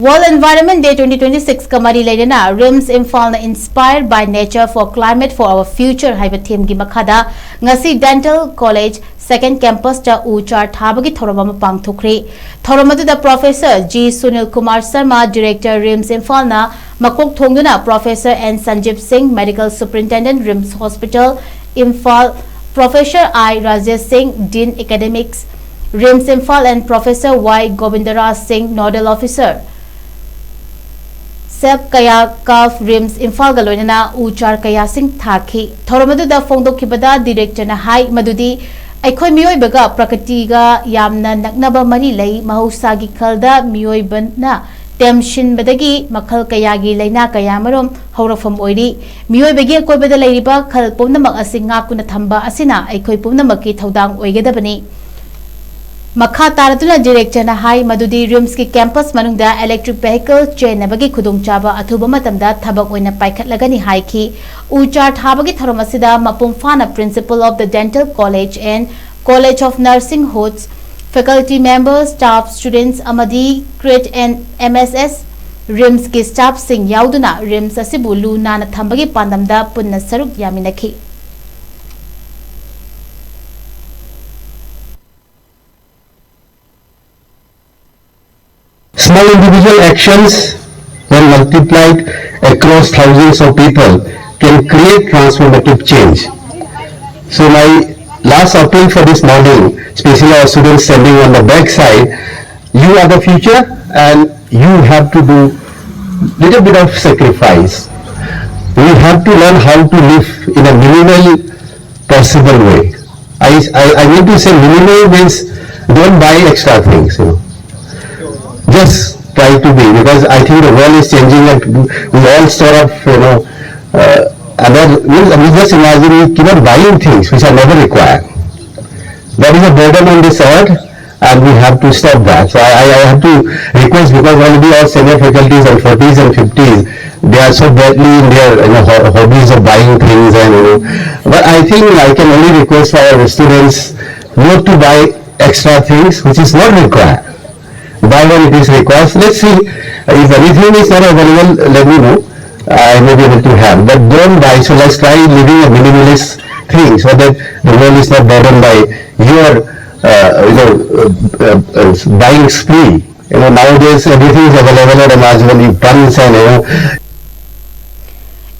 World Environment Day 2026 Kamari Leinana RIMS Imphal na inspired by nature for climate for our future HAIBA theme gi MAKHADA ngasi Dental College second campus ta UCHAR THABAGI THOURAM PANGTHOKHARE THOURAM adu Professor G Sunil Kumar Sharma Director RIMS Imphal na makok thongduna Professor N Sanjeev Singh Medical Superintendent RIMS Hospital Imphal Professor I Rajesh Singh Dean Academics RIMS Imphal and Professor Y Govindaraj Singh Nodal Officer Sep kaya kaf RIMS Imphal ga loinana UCHAR kaya sing thaki thoramadu da fongdokibada director na hai madudi aikhoi miyoi baga prakriti ga yamna naknaba mari lei mahausa gi khalda miyoi bana temshin badagi makhal kaya gi leina kaya marom haurafam oiri miyoi bagi koi bada leiriba khal pomnamak asinga kuna thamba asina aikhoi pomnamaki thodang oigedabani Makha taratuna director na hai madudi RIMS ki campus manungda electric vehicle chain nabagi khudung chaba athuba matamda thabak oina paikhatlagani hai ki UCHAR thabagi tharomasida mapung fana principal of the dental college and college of nursing hosts faculty members staff students amadi crit and MSS RIMS ki staff sing yauduna RIMS asibu lu nana thambagi pandamda punna saruk yaminaki Small individual actions, when multiplied across thousands of people, can create transformative change. So my last appeal for this module, especially our students standing on the back side, you are the future and you have to do little bit of sacrifice. We have to learn how to live in a minimal possible way. I need to say minimal means don't buy extra things, Just try to be, because I think the world is changing and we all sort of, we just imagine we keep on buying things which are never required. That is a burden on this earth and we have to stop that. So I have to request, because already our senior faculties and 40s and 50s, they are so badly in their hobbies of buying things and but I think I can only request for our students not to buy extra things which is not required. Buy when it is required. Let's see, if anything is not available, let me know. I may be able to have, but don't buy. So let's try living a minimalist thing so that the world is not burdened by your buying spree. Nowadays everything is available at Amazon, you puns and